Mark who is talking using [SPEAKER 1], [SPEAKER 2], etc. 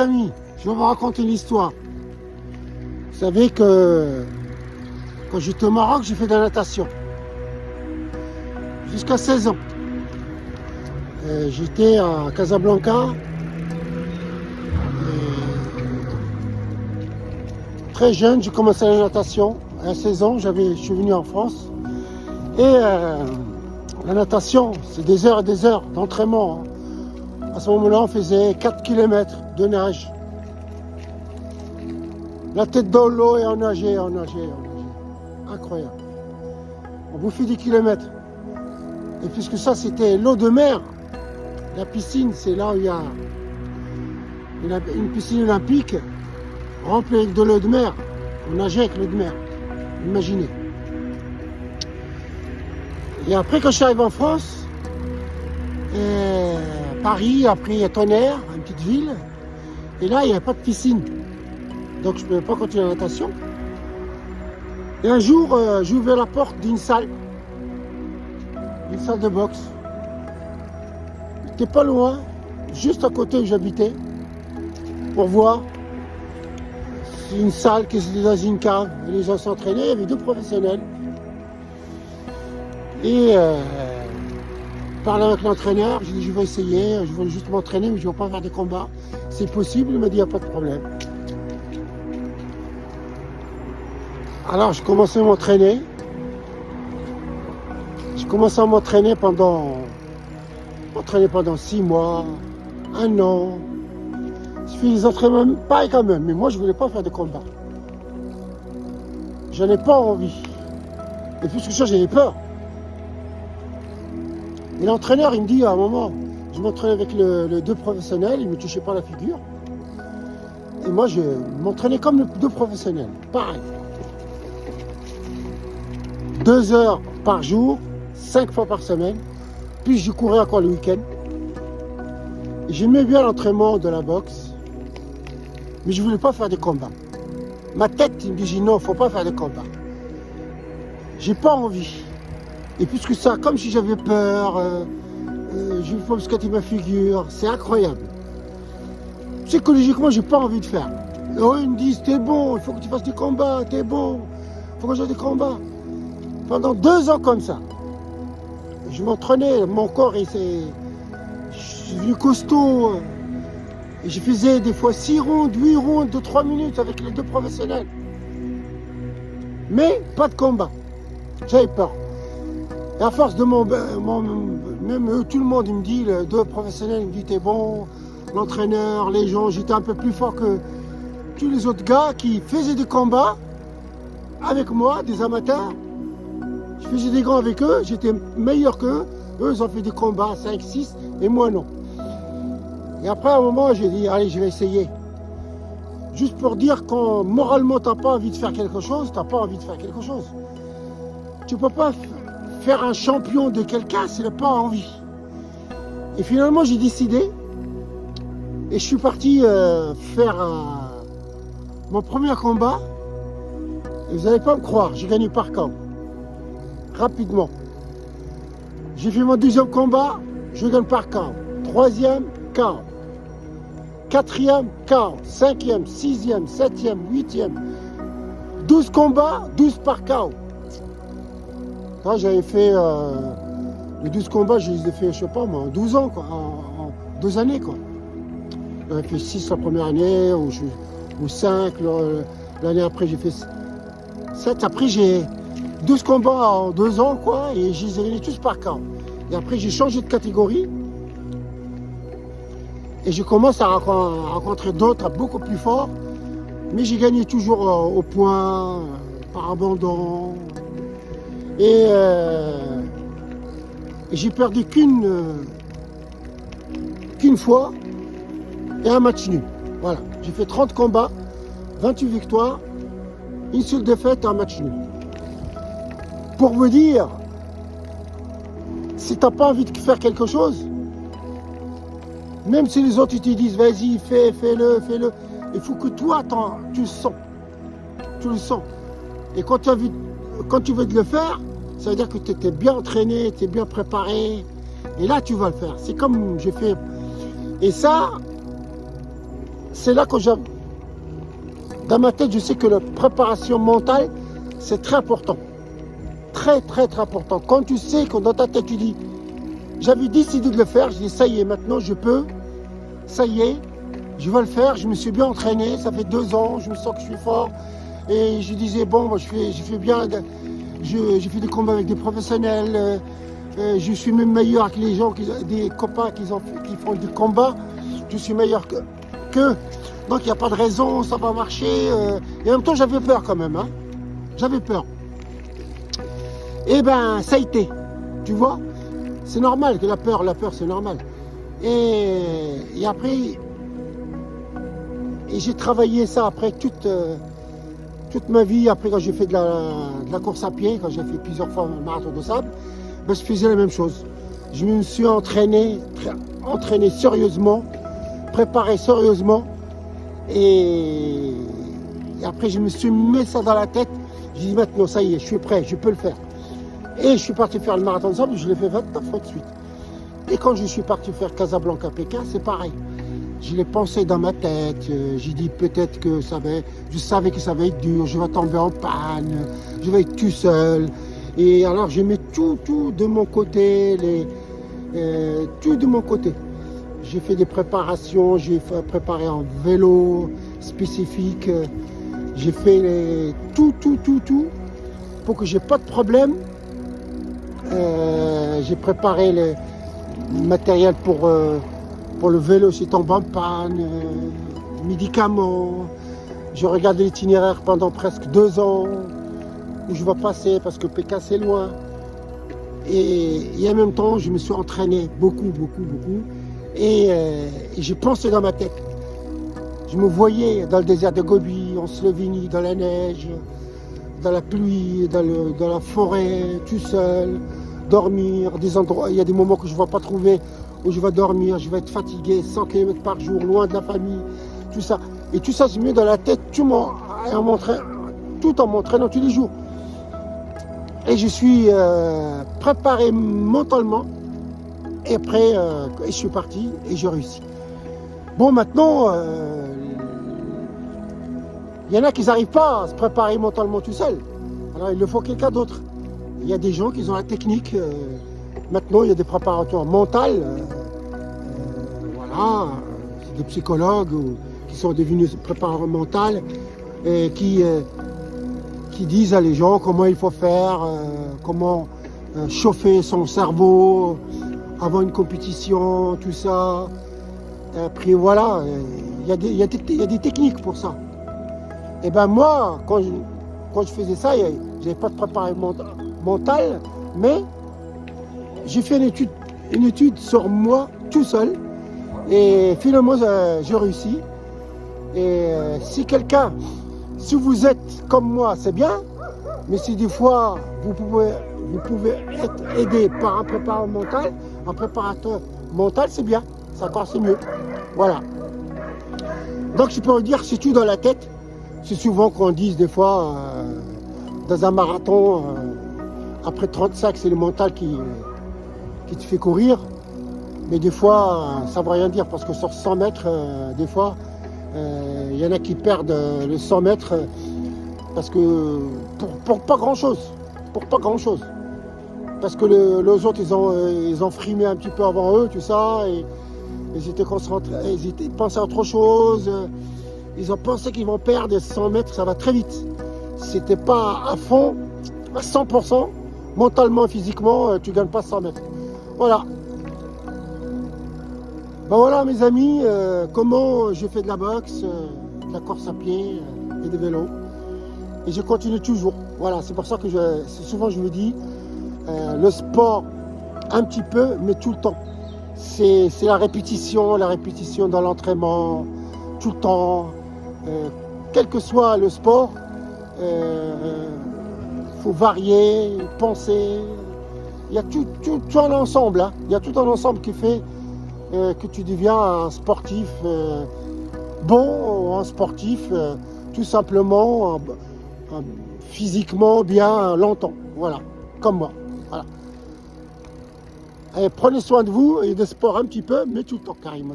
[SPEAKER 1] Amis, je vais vous raconter une histoire. Vous savez que quand j'étais au Maroc, j'ai fait de la natation. Jusqu'à 16 ans. J'étais à Casablanca. Très jeune, j'ai commencé la natation. À 16 ans, je suis venu en France. Et la natation, c'est des heures et des heures d'entraînement. À ce moment-là, on faisait 4 km de nage. La tête dans l'eau et on nageait. Incroyable. On bouffait des kilomètres. Et puisque ça, c'était l'eau de mer, la piscine, c'est là où il y a une piscine olympique remplie avec de l'eau de mer. On nageait avec l'eau de mer. Imaginez. Et après, quand je suis arrivé en France, Paris, après Tonnerre, une petite ville, et là, il n'y avait pas de piscine. Donc, je ne pouvais pas continuer la natation. Et un jour, j'ai ouvert la porte d'une salle de boxe. J'étais pas loin, juste à côté où j'habitais, pour voir. C'est une salle qui était dans une cave. Et les gens s'entraînaient, il y avait 2 professionnels. Et parler avec l'entraîneur, j'ai dit je vais essayer, je veux juste m'entraîner, mais je ne veux pas faire des combats. C'est possible, il m'a dit il n'y a pas de problème. Alors je commençais à m'entraîner. J'ai commencé à m'entraîner pendant 6 mois, 1 an. Je fais des entraînements pareil quand même, mais moi je ne voulais pas faire de combat. J'en ai pas envie. Et plus que ça, j'avais peur. Et l'entraîneur, il me dit à un moment, je m'entraînais avec le 2 professionnels, il ne me touchait pas la figure. Et moi, je m'entraînais comme le 2 professionnels, pareil. 2 heures par jour, 5 fois par semaine, puis je courais encore le week-end. Et j'aimais bien l'entraînement de la boxe, mais je ne voulais pas faire de combat. Ma tête, il me dit non, il ne faut pas faire de combat. J'ai pas envie. Et plus que ça, comme si j'avais peur, je ne veux pas me scatter ma figure, c'est incroyable. Psychologiquement, j'ai pas envie de faire. Et eux, ils me disent, t'es bon, il faut que tu fasses des combats, t'es bon, il faut que je fasse des combats. Pendant 2 ans comme ça, je m'entraînais, mon corps, je suis devenu costaud. Et je faisais des fois 6 rondes, 8 rondes de 3 minutes avec les 2 professionnels. Mais pas de combat. J'avais peur. Et à force de même eux, tout le monde, il me dit, les 2 professionnels, il me dit, t'es bon, l'entraîneur, les gens, j'étais un peu plus fort que tous les autres gars qui faisaient des combats avec moi, des amateurs. Je faisais des grands avec eux, j'étais meilleur qu'eux. Eux, ils ont fait des combats 5, 6, et moi non. Et après, à un moment, j'ai dit, allez, je vais essayer. Juste pour dire quand moralement, t'as pas envie de faire quelque chose, t'as pas envie de faire quelque chose. Tu peux pas faire un champion de quelqu'un s'il n'a pas envie. Et finalement, j'ai décidé, et je suis parti faire mon premier combat. Et vous n'allez pas me croire, j'ai gagné par KO. Rapidement. J'ai fait mon 2e combat, je gagne par KO. 3e, KO. 4e, KO. 5e, 6e, 7e, 8e. 12 combats, 12 par KO. Là, j'avais fait les 12 combats, je les ai fait, je sais pas moi, en 12 ans, quoi, en 2 années, quoi. J'avais fait 6 la première année, ou 5, l'année après j'ai fait 7. Après j'ai 12 combats en 2 ans, quoi, et je les ai gagnés tous par KO. Et après j'ai changé de catégorie, et je commence à rencontrer d'autres beaucoup plus forts, mais j'ai gagné toujours au point, par abandon. Et j'ai perdu qu'une fois et un match nul. Voilà, j'ai fait 30 combats, 28 victoires, une seule défaite et un match nul. Pour vous dire, si tu n'as pas envie de faire quelque chose, même si les autres te disent vas-y, fais-le, il faut que toi, tu le sens. Tu le sens. Et quand tu veux le faire, ça veut dire que tu es bien entraîné, tu es bien préparé. Et là, tu vas le faire. C'est comme j'ai fait. Et ça, c'est là que dans ma tête, je sais que la préparation mentale, c'est très important. Très, très, très important. Quand tu sais que dans ta tête, tu dis, j'avais décidé de le faire, je dis, ça y est, maintenant je peux, ça y est, je vais le faire, je me suis bien entraîné, ça fait 2 ans, je me sens que je suis fort. Et je disais, bon, moi, je fais bien, j'ai fait des combats avec des professionnels, je suis même meilleur que les gens, des copains qui font des combats, je suis meilleur qu'eux. Donc il n'y a pas de raison, ça va marcher. Et en même temps, j'avais peur quand même. Hein. J'avais peur. Et ben, ça a été. Tu vois, c'est normal que la peur, c'est normal. Et après, j'ai travaillé ça après toute ma vie. Après, quand j'ai fait de la course à pied, quand j'ai fait plusieurs fois le marathon de sable, ben, je faisais la même chose. Je me suis entraîné sérieusement, préparé sérieusement. Et après, je me suis mis ça dans la tête. Je dis maintenant, ça y est, je suis prêt, je peux le faire. Et je suis parti faire le marathon de sable, je l'ai fait 29 fois de suite. Et quand je suis parti faire Casablanca-Pékin, c'est pareil. Je l'ai pensé dans ma tête. J'ai dit peut-être que je savais que ça va être dur, je vais tomber en panne, je vais être tout seul. Et alors, je mets tout de mon côté, tout de mon côté. J'ai fait des préparations, j'ai préparé un vélo spécifique, j'ai fait tout pour que j'ai pas de problème. J'ai préparé le matériel pour le vélo si tombe en panne, médicaments. J'ai regardé l'itinéraire pendant presque 2 ans où je vais passer parce que Pékin c'est loin. Et en même temps, je me suis entraîné beaucoup. Et j'ai pensé dans ma tête. Je me voyais dans le désert de Gobi, en Slovénie, dans la neige, dans la pluie, dans la forêt, tout seul, dormir. Des endroits, il y a des moments que je ne vais pas trouver où je vais dormir, je vais être fatigué, 100 km par jour, loin de la famille, tout ça. Et tout ça, je mets dans la tête tout en m'entraînant tous les jours. Et je suis préparé mentalement. Et après, je suis parti et j'ai réussi. Bon, maintenant, il y en a qui n'arrivent pas à se préparer mentalement tout seul. Alors, il le faut quelqu'un d'autre. Il y a des gens qui ont la technique. Maintenant, il y a des préparateurs mentaux. Voilà, c'est des psychologues qui sont devenus préparateurs mentaux et qui disent à les gens comment il faut faire, comment chauffer son cerveau avant une compétition, tout ça. Après voilà, il y a des techniques pour ça. Et ben moi, quand je faisais ça, j'avais pas de préparation mentale, mais j'ai fait une étude sur moi tout seul. Et finalement, j'ai réussi. Et si vous êtes comme moi, c'est bien. Mais si des fois, vous pouvez être aidé par un préparateur mental, c'est bien. C'est mieux. Voilà. Donc je peux vous dire, c'est tout dans la tête. C'est souvent qu'on dise des fois, dans un marathon, après 35, c'est le mental qui te fait courir. Mais des fois, ça ne veut rien dire parce que sur 100 mètres, des fois, il y en a qui perdent les 100 mètres parce que pour pas grand-chose. Parce que les autres, ils ont frimé un petit peu avant eux, tout ça. Et ils étaient concentrés, ils pensaient à autre chose. Ils ont pensé qu'ils vont perdre 100 mètres, ça va très vite. Si t'es pas à fond, à 100%, mentalement et physiquement, tu gagnes pas 100 mètres. Voilà. Ben voilà mes amis, comment j'ai fait de la boxe, de la course à pied et de vélo. Et je continue toujours. Voilà, c'est pour ça que souvent je me dis, le sport un petit peu, mais tout le temps. C'est la répétition dans l'entraînement, tout le temps. Quel que soit le sport, faut varier, penser. Il y a tout un ensemble. Hein. Il y a tout un ensemble qui fait que tu deviens un sportif bon, un sportif tout simplement physiquement bien longtemps. Voilà, comme moi. Voilà. Allez, prenez soin de vous et de sport un petit peu, mais tout le temps, Karim.